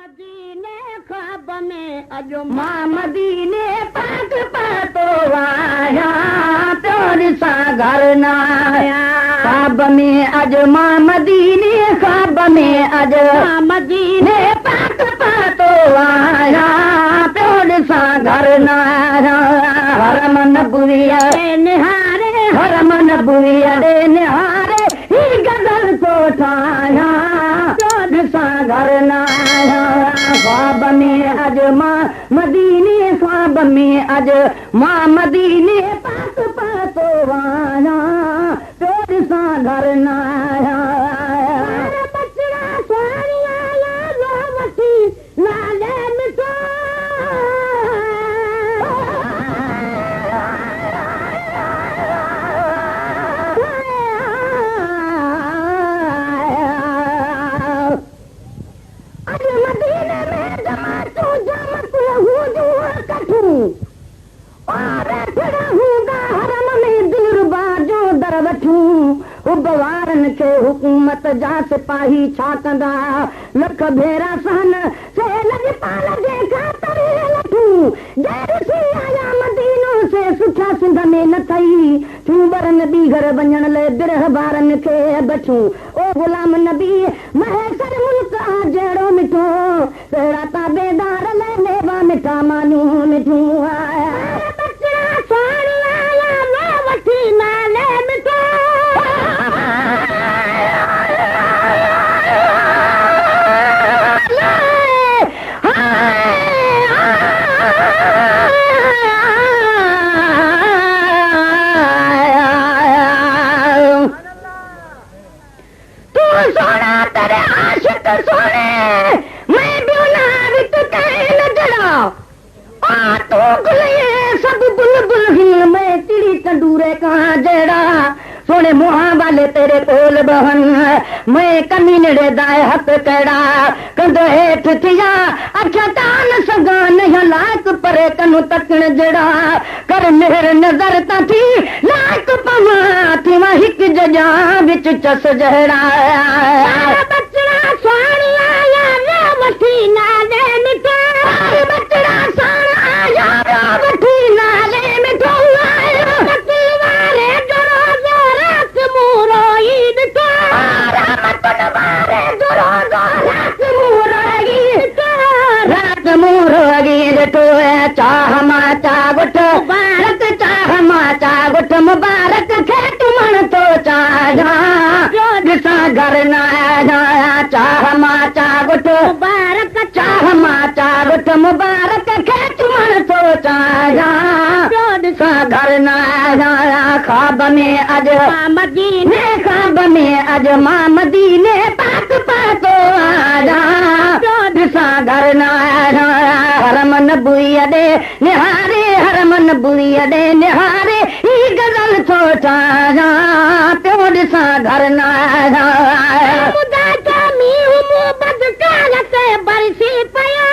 मदीने ख्वाब में अजो मां मदीने पाक पातो आया प्यार सा घर न आया ख्वाब में अज मां मदीने ख्वाब में अज मदीने पाक पातो आया प्यार सा घर न आया हरम नबुविया निहारे हरम नबुविया निहारे ही गजल को ठाया प्यार सा घर न आया ख्वाब में अज मां मदीने ख्वाब में अज मां मदीने पाक पातो आया प्यार सा घर न आया बचड़ा सोनी आया लो वठी लाले मिठो उबवारन के हुकूमत जा सिपाही छा कंदा लख भेरा सहन से लजपाल जे खातर लठू जैर सी आया मदीनो से सुठा सिंध में न थई तू बर नबी घर वञण ले बिरह बारन के बचू ओ गुलाम नबी महेसर मुल्क आ जड़ो मिठो तेरा ताबेदार ले लेवा मिठा मानू मिठू आया बचड़ा सोनी आया लो वठी नाले मिठो सोने मैं ब्यूना वित कहे न जड़ा आ तो गुलिये सब बुलबुल ही मैं चिड़ी तंदूरे कहाँ जड़ा सोने मुहा वाले तेरे कोल बहन मैं कमी नेड़े दाए हक कड़ा कंध हेठ थिया अखा तान सगान या लायक परे कनु तकण जड़ा कर मेहर नजर ता थी लायक पमा थी वा हिक जजा विच चस जड़ा बचड़ा सोनी आया रे वठी नाले मिठो बचड़ा सोनी आया रे वठी नाले मिठो कटी वाले जरो रात मूरो ईद को रहमत नवारे जरो रात मूरो ईद रात मूरो ईद तो चाह माचा गुट मुबारक चाह माचा गुट मुबारक खेत मन तो चाहा जिसा घर न आया चाह माचा गुट मुबारक चाह माचा गुट मुबारक खेत मन तो चाहा जिसा घर न आया ख्वाब में अज मदीने ख्वाब में अज मां मदीने पाक पातो आया जिसा घर न आया हरम नबुइया दे निहारे हरम नबुइया दे निहारे ही गजल छोटा प्योर सा घर न आया मुदा जामी हुमो बदकाल से बरसी पया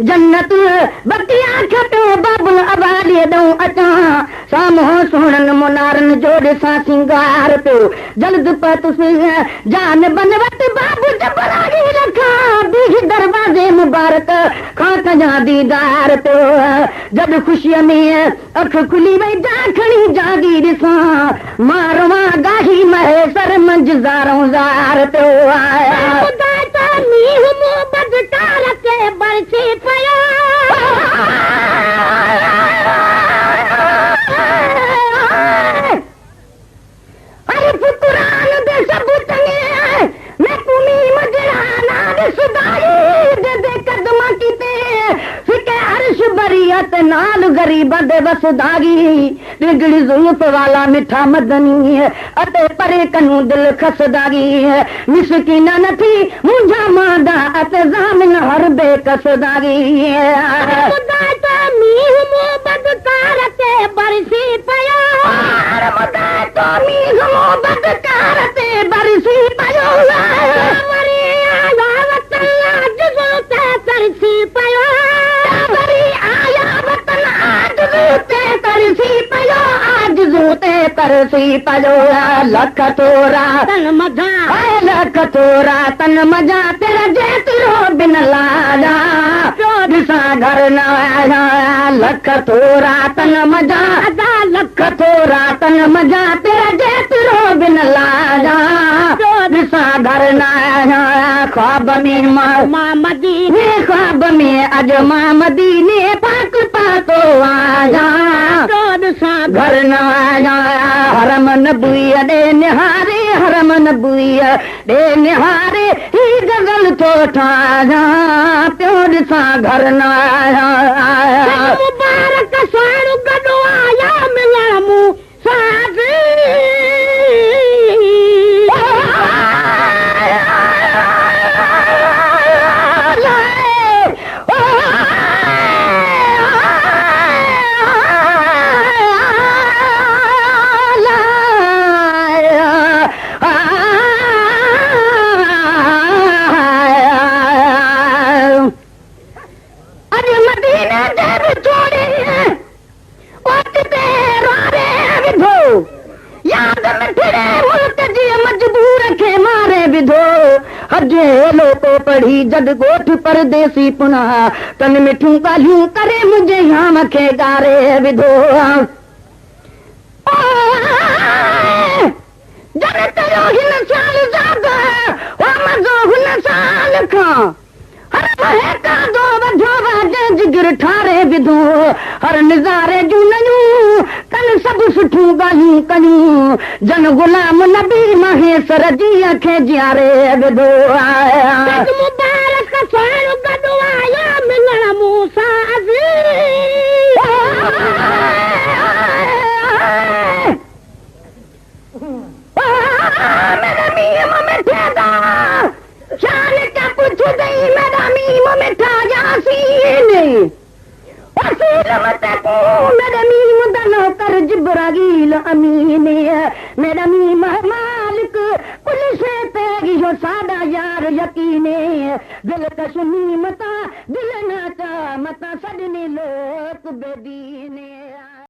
जन्नत बतिया खटो बाबुल अबाली दऊं अचा सामो सोहणन मुनारन जोड़े सा सिंगार पियो जल्द पत जान बनवत बाबू जबरागी रखा बीह दरवाजे मुबारक खात जा दीदार पियो जब खुशिया में अख खुली वही जाखणी जागी ॾिसा मारवा गाही महे सर मंझ ज़ारों ज़ार पियो आया बदकार के बरसी पया अरे पुत्रान दे सब तंगे मैं कुमी मजराना दे सुदाई दे कदमा कीते फिके अर्श बरियत नाल गरीब दे वसदागी बिगड़ी जुल्फ वाला मिठा मदनी अते परे कनू दिल खसदागी मिसकीना नथी मुंझा मादा हर बेकसदारी तो मीह मोहब्बत कारते बरसी पयो तो मीह मोहब्बत कारते बरसी पयो मरी आया वतन आज जोते तरसी पयो मरी आया वतन आज जोते तरसी पयो आज जोते तरसी पयो लख तोरा तन मजा लख तोरा तन मजा तेरा जेतिरो बिन लाजा ॾिसा घर न आया लख तोरा तन मजा लख तोरा तन मजा तेरा जेतिरो बिन लाजा ॾिसा घर न आया ख्वाब में मां मदीने ख्वाब में अॼु मां मदीने पाक पातो आया ॾिसा घर न आया हरम नबुईअ ॾे निहारे हरम नबुईअ ॾे निहारे ही गज़ल थो ठाहियां पियो ॾिसां घर न आया मुबारक साणु गॾु आया मिलण मूं साज़ी पढ़ी जद गोठ परदेसी पुनः तन मिठूं ॻाल्हियूं करे मुंहिंजे याम खे ॻारे विधो जन चयो हिन साल ज़ाद हो मज़ो हुन साल खां हर महका दो वधो वाजे जिगर ठारे विधो हर निज़ारे जूं नयूं कन सभु सुठियूं ॻाल्हियूं कयूं जन गुलाम नबी महेसर जी खे जियारे विधो मुबारक साणु गॾु आया मिलण मूं साज़ी मेरा मीम मिठे दा शान क्या पुछ गई मेरा मीम मिठा यासीन वसील मत को मेरा मीम दनो कर जिब्राईल अमीन मेरा मीम मालिक कुल शे ते इहो सादा यार यकीने दिल कश मीम ता दिल ना चा मता सजनी लोक बेदीने